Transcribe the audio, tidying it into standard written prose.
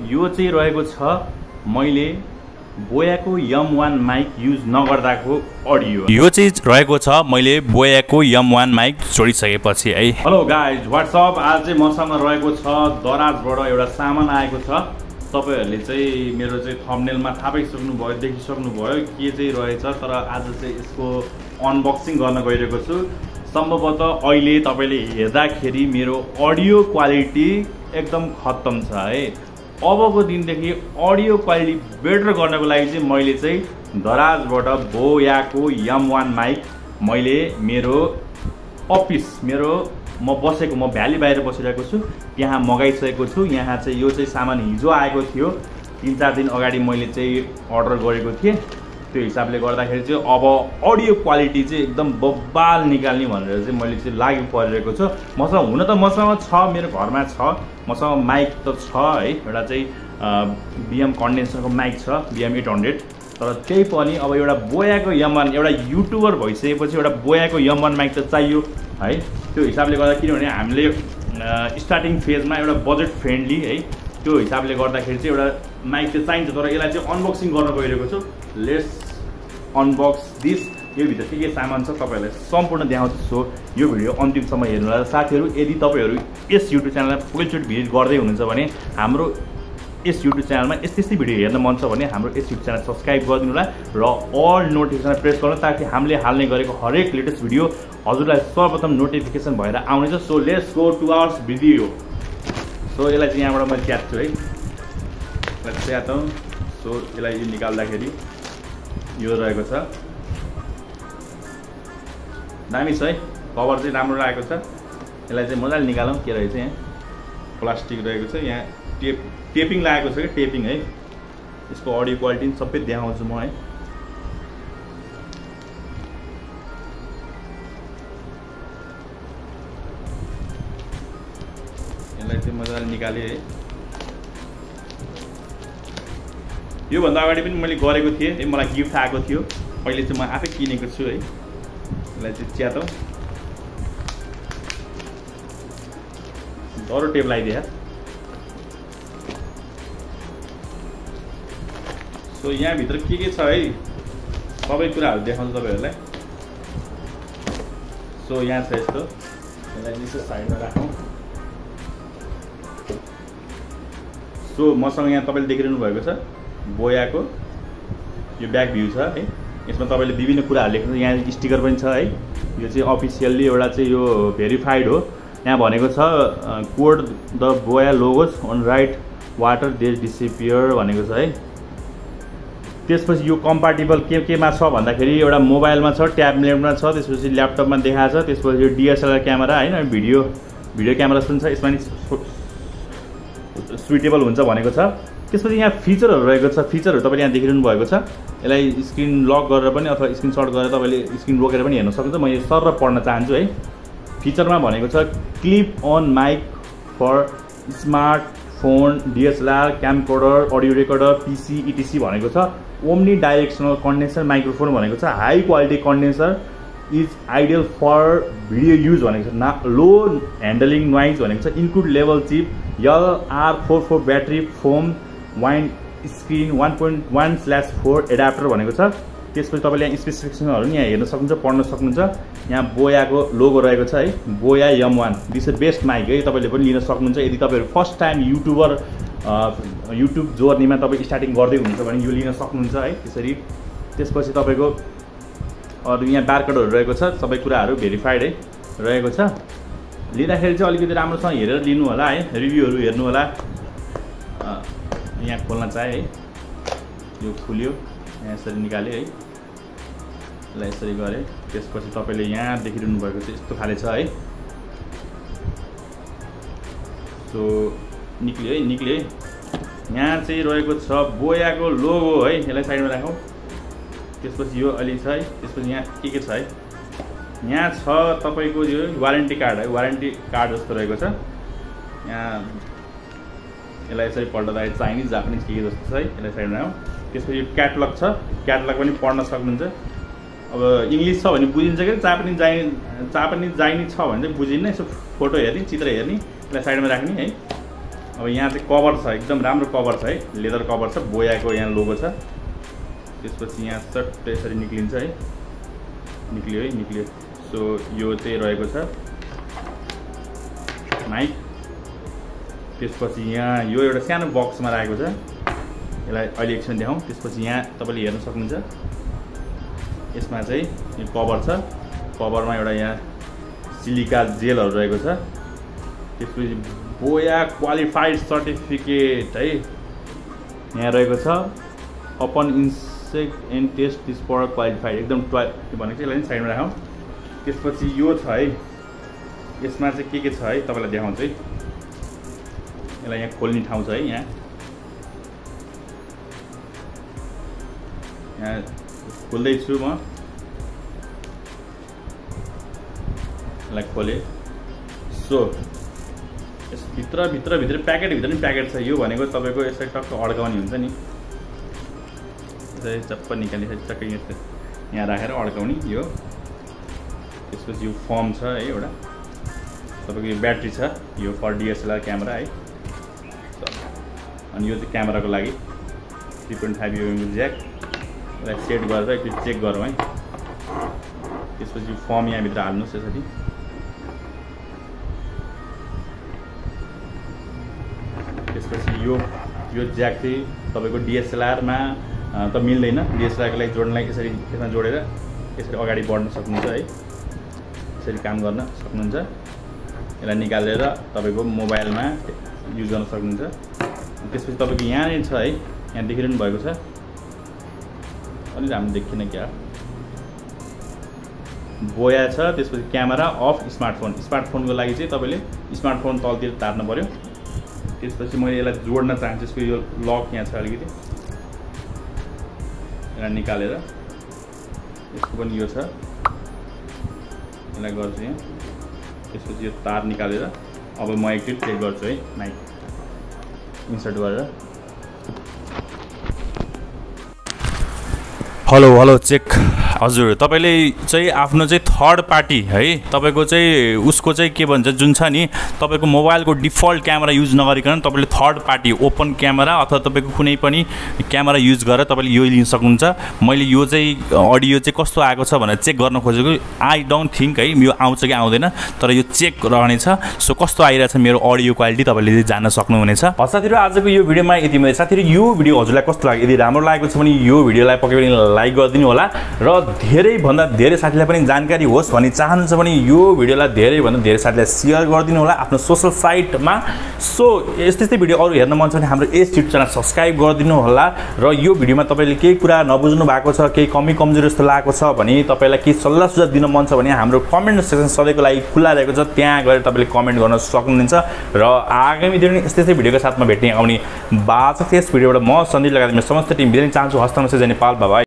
यो चाहिँ रहेको छ मैले बोयाको M1 माइक युज नगर्दाको अडियो। यो चाहिँ रहेको छ मैले बोयाको M1 माइक जोडिसकेपछि है। हेलो गाइज व्हाट्सअप, आज चाहिँ मसँग रहेको छ दराजबाट एउटा सामान आएको छ। तपाईहरुले चाहिँ मेरो चाहिँ थम्बनेलमा थाहा पाइसक्नुभयो, देखिसक्नुभयो के चाहिँ रहेछ, तर आज चाहिँ यसको अनबक्सिङ गर्न गइरहेको छु। सम्भवतः अहिले तपाईले हेर्दाखेरि मेरो अडियो क्वालिटी एकदम खत्तम छ है। अबको दिनदेखि अडियो क्वालिटी बेटर गर्नको लागि चाहिँ मैले चाहिँ दराजबाट बोयाको M1 माइक मैले मेरो अफिस म भ्याली बाहिर बसिरहेको छु त्यहाँ मगाइसकेको छु। यहाँ चाहिँ यो चाहिँ सामान हिजो आएको थियो, 3-4 दिन अगाडि मैले चाहिँ अर्डर गरेको थिएँ। त्यो हिसाबले गर्दाखेरि चाहिँ अब अडियो क्वालिटी चाहिँ एकदम बब्बाल निकाल्ने भनेर चाहिँ मैले चाहिँ लागि परिरहेको छु। मसँग हुन त मसँग छ, मेरो घरमा छ, मसँग माइक त छ है। एउटा चाहिँ BM कन्डेन्सरको माइक छ, BM 800। तर त्यही पनि अब एउटा बोयाको M1, एउटा युट्युबर भइसकेपछि एउटा बोयाको M1 माइक त चाहियो है। त्यो हिसाबले गर्दा किनभने हामीले स्टार्टिङ फेजमा एउटा बजेट फ्रेन्डली है, त्यो हिसाबले गर्दाखेरि चाहिँ एउटा माइक चाहिँ चाहिन्छ। तर यसलाई चाहिँ अनबक्सिङ गर्न गइरहेको छु। Let's unbox this. यो भित्र के सामान छ तपाईहरुलाई सम्पूर्ण देखाउँछु। सो यो भिडियो अन्तिमसम्म हेर्नु होला साथीहरु। यदि तपाईहरु यस युट्युब च्यानललाई पहिलोचोटि भिजिट गर्दै हुनुहुन्छ भने हाम्रो यस युट्युब च्यानलमा यस्तै भिडियो हेर्न मन छ भने हाम्रो यस युट्युब च्यानल सब्स्क्राइब गरिदिनु होला र अल नोटिफिकेसन प्रेस गर्नु, ताकि हामीले हाल्ने गरेको हरेक लेटेस्ट भिडियो हजुरलाई सर्वप्रथम नोटिफिकेसन भएर आउनेछ। So let's go to our video. So यसलाई चाहिँ यहाँबाट मैले च्यात्छु है, यसलाई च्यातौँ। सो यसलाई यो निकाल्दाखेरि यो रहेको छ, दामी छ है, कभर चाहिँ राम्रो लागेको छ। यसलाई चाहिँ मजाले निकालौँ। के रहेछ, यहाँ प्लास्टिक रहेको छ, यहाँ टेपिङ लागेको छ कि टेपिङ है। यसको अडियो क्वालिटी सबै देखाउँछु म है। यसलाई चाहिँ मजाले निकालेँ है। योभन्दा अगाडि पनि मैले गरेको थिएँ, मलाई गिफ्ट आएको थियो। अहिले चाहिँ म आफै किनेको छु है। यसलाई चाहिँ च्यातौँ, डरो टेप लगाइदिए। सो यहाँभित्र के छ है, सबै कुराहरू देखाउँछु तपाईँहरूलाई। सो यहाँ छ यस्तो, यसलाई यसो साइडमा राखौँ। सो मसँग यहाँ तपाईँले देखिरहनु भएको छ बोयाको यो ब्याक भ्यू छ है। यसमा तपाईँले विभिन्न कुराहरू लेख्नु, यहाँ स्टिकर पनि छ है। यो चाहिँ अफिसियल्ली एउटा चाहिँ यो भेरिफाइड हो। यहाँ भनेको छ code the Boya logos on right water they disappear भनेको छ है। त्यसपछि यो कम्पार्टेबल केमा छ भन्दाखेरि एउटा मोबाइलमा छ, ट्याब्लेटमा छ, त्यसपछि ल्यापटपमा देखाएको छ। त्यसपछि यो DSLR क्यामेरा होइन, भिडियो क्यामेरा पनि छ, यसमा नि सुइटेबल हुन्छ भनेको छ। त्यसपछि यहाँ फिचरहरू रहेको छ, फिचरहरू तपाईँले यहाँ देखिरहनु भएको छ। यसलाई स्क्रिन लक गरेर पनि अथवा स्क्रिनसट गरेर तपाईँले स्क्रिन रोकेर पनि हेर्न सक्नुहुन्छ। म यो सर पढ्न चाहन्छु है। फिचरमा भनेको छ clip on mic for smartphone, DSLR, camcorder, audio recorder, PC etc भनेको छ। ओम्नी डाइरेक्सनल कन्डेन्सर माइक्रोफोन भनेको छ। High quality condenser is ideal for video use भनेको छ। लो ह्यान्डलिङ नोइज भनेको छ। Include level chip, LR44 battery, foam wind screen 1.1/4 adapter भनेको छ। त्यसपछि तपाईँले यहाँ स्पेसिफिकेसनहरू नि यहाँ हेर्न सक्नुहुन्छ, पढ्न सक्नुहुन्छ। यहाँ बोयाको लोगो रहेको छ है, बोया M1। This is best mic है, तपाईँले पनि लिन सक्नुहुन्छ। यदि तपाईँहरू फर्स्ट टाइम युट्युब जर्नीमा तपाईँ स्टार्टिङ गर्दै हुनुहुन्छ भने यो लिन सक्नुहुन्छ है त्यसरी। त्यसपछि तपाईँको अरू यहाँ बारकोडहरू रहेको छ, सबै कुराहरू भेरिफाइड है रहेको छ। लिँदाखेरि चाहिँ अलिकति राम्रोसँग हेरेर लिनु होला है, रिभ्यूहरू हेर्नु होला। यहाँ खोल्न चाहे है, यो खुल्यो, यहाँ यसरी निकाल्यो है, यसलाई यसरी गरेँ। त्यसपछि तपाईँले यहाँ देखिरहनु भएको चाहिँ यस्तो खाले छ है। सो निक्ल्यो है। यहाँ चाहिँ रहेको छ बोयाको लोगो है, यसलाई साइडमा राखौँ। त्यसपछि यो अलि छ है। त्यसपछि यहाँ के छ है, यहाँ छ तपाईँको यो वारेन्टी कार्ड है, वारेन्टी कार्ड जस्तो रहेको छ। यहाँ यसलाई यसरी पढ्दाखेरि चाइनिज जापानिज के जस्तो छ है, यसलाई साइडमा राखौँ। त्यसपछि यो क्याटलग छ, क्याटलग पनि पढ्न सक्नुहुन्छ। अब इङ्ग्लिस छ भने बुझिन्छ कि जापानिज जाइनी छ भने चाहिँ बुझिन्न। यसो फोटो हेर्ने, चित्र हेर्ने, यसलाई साइडमा राख्ने है। अब यहाँ चाहिँ कभर छ, एकदम राम्रो कभर छ है, लेदर कभर छ, बोयाको यहाँ लोगो छ। त्यसपछि यहाँ सट्ट यसरी निक्लिन्छ है, निक्लियो है, निक्लियो। सो यो चाहिँ रहेको छ माइक। त्यसपछि यहाँ यो एउटा सानो बक्समा राखेको छ, यसलाई अहिले एकछिन देखाउँ। त्यसपछि यहाँ तपाईँले हेर्न सक्नुहुन्छ, यसमा चाहिँ यो कभर छ, कभरमा एउटा यहाँ सिलिका जेलहरू रहेको छ। त्यसपछि बोया क्वालिफाइड सर्टिफिकेट है यहाँ रहेको छ, upon inspect and test this product qualified, एकदम के भनेको चाहिँ यसलाई साइडमा राखौँ। त्यसपछि यो छ है, यसमा चाहिँ के छ है तपाईँलाई देखाउँछु है। यसलाई यहाँ खोल्ने ठाउँ छ है, यहाँ खोल्दैछु म, यसलाई खोलेँ। सो यस भित्र प्याकेटभित्र नि प्याकेट छ। यो भनेको तपाईँको यसरी टक्क अड्काउने हुन्छ नि, यसरी चप्प निकालेर टक्क यहाँ राखेर अड्काउने यो। त्यसपछि यो फर्म छ है एउटा, तपाईँको यो ब्याट्री छ, यो फर DSLR क्यामेरा है। अनि यो चाहिँ क्यामेराको लागि 3.5 mm ज्याक, यसलाई सेट गरेर एकचोटि चेक गरौँ है। त्यसपछि फर्म यहाँभित्र हाल्नुहोस् यसरी। त्यसपछि यो ज्याक चाहिँ तपाईँको DSLR-मा त मिल्दैन, DSLR-को लागि जोड्नलाई यसरी यसमा जोडेर यसरी अगाडि बढ्न सक्नुहुन्छ है, यसरी काम गर्न सक्नुहुन्छ। यसलाई निकालेर तपाईँको मोबाइलमा युज गर्न सक्नुहुन्छ। त्यसपछि तपाईँको यहाँनिर छ है, यहाँ देखिरहनु भएको छ, अलि राम्रो देखिन क्या, बोया छ। त्यसपछि क्यामेरा अफ स्मार्टफोनको लागि चाहिँ तपाईँले स्मार्टफोन तलतिर तार्नु पऱ्यो। त्यसपछि मैले यसलाई जोड्न चाहन्छु, यसको यो लक यहाँ छ अलिकति, यसलाई निकालेर यसको पनि यो छ, यसलाई गर्छु यहाँ। त्यसपछि यो तार निकालेर अब म एकचोटि चेक गर्छु है, माइक इन्सर्ट गरेर। Hello check. हजुर, तपाईँले चाहिँ आफ्नो चाहिँ थर्ड पार्टी है, तपाईँको चाहिँ उसको चाहिँ के भन्छ जुन छ नि, तपाईँको मोबाइलको डिफल्ट क्यामेरा युज नगरिकन तपाईँले थर्ड पार्टी ओपन क्यामेरा अथवा तपाईँको कुनै पनि क्यामेरा युज गरेर तपाईँले यो लिन सक्नुहुन्छ। मैले यो चाहिँ अडियो चाहिँ कस्तो आएको छ भनेर चेक गर्न खोजेको, आई डोन्ट थिङ्क है यो आउँछ कि आउँदैन, तर यो चेक रहनेछ। सो कस्तो आइरहेछ मेरो अडियो क्वालिटी तपाईँले जान्न सक्नुहुनेछ। साथीहरू, आजको यो भिडियोमा यति मात्रै। साथीहरू, यो भिडियो हजुरलाई कस्तो लाग्यो? यदि राम्रो लागेको छ भने यो भिडियोलाई पक्कै पनि लाइक गरिदिनु होला, र धेरैभन्दा धेरै साथीलाई पनि जानकारी होस् भनी चाहनुहुन्छ भने यो भिडियोलाई धेरैभन्दा धेरै साथीलाई सेयर गरिदिनु होला आफ्नो सोसल साइटमा। सो यस्तै भिडियो अरू हेर्न मन छ भने हाम्रो यस युट्युब च्यानल सब्सक्राइब गरिदिनु होला। र यो भिडियोमा तपाईँले केही कुरा नबुझ्नु भएको छ, केही कमी कमजोरी जस्तो लागेको छ भने, तपाईँलाई केही सल्लाह सुझाव दिन मन छ भने हाम्रो कमेन्ट सेक्सन सधैँको लागि खुला रहेको छ, त्यहाँ गएर तपाईँले कमेन्ट गर्न सक्नुहुन्छ। र आगामी दिनमा यस्तै भिडियोको साथमा भेट्ने आउने बाचा। त्यस भिडियोबाट म सन्दीप लगायत मेरो समस्त टिम बिदा चाहन्छु। हस्त नमस्ते, जय नेपाल, बाइ।